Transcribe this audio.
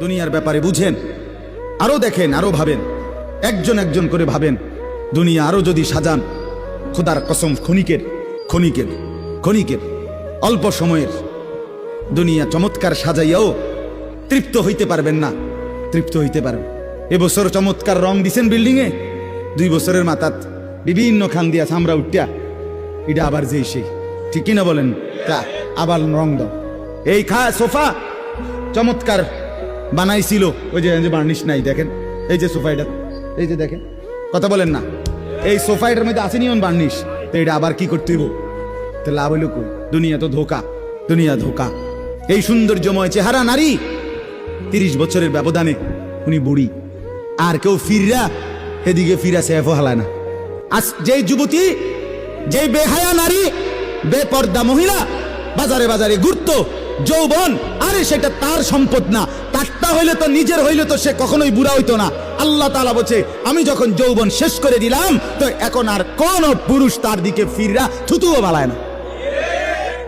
দুনিয়ার ব্যাপারে বুঝেন, আরো দেখেন, আরো ভাবেন, একজন একজন করে ভাবেন। দুনিয়া আরো যদি সাজান, খোদার কসম ক্ষণিকের ক্ষণিকের ক্ষণিকের অল্প সময়ের দুনিয়া চমৎকার সাজাইয়াও তৃপ্ত হইতে পারবেন না, তৃপ্ত হইতে পারবেন। এবছর চমৎকার রং দিছেন বিল্ডিংয়ে, 2 বছরের মাথাত বিভিন্ন খান দিয়া চামড়া উঠিয়া এটা আবার যেই সেই, ঠিক কিনা বলেন? তা আবার রং দাও। এই সোফা চমৎকার বানাইছিল, ওই যে বার্নিশ নাই, দেখেন এই যে সোফাইটা, এই যে দেখেন, কথা বলেন না, এই সোফাইটার মধ্যে আসেনি বার্নিশ, তো এটা আবার কি করতে হইব? তো লাভ হইল কই? দুনিয়া তো ধোকা, দুনিয়া ধোকা। এই সৌন্দর্যময় চেহারা নারী 30 বছরের ব্যবধানে উনি বুড়ি, আর কেউ ফিররা এদিকে ফিরা সেফ হালায় না। আজ যেই যুবতী, যেই বেহায়া নারী, বেপর্দা মহিলা বাজারে বাজারে ঘুরতো, যৌবন, আরে সেটা তার সম্পদ না, তারটা হইলে তো নিজের হইলে তো সে কখনোই বুড়া হইতো না। আল্লাহ তাআলা বলছে, আমি যখন যৌবন শেষ করে দিলাম, তো এখন আর কোন পুরুষ তার দিকে ফিররা থুতুও বালায় না।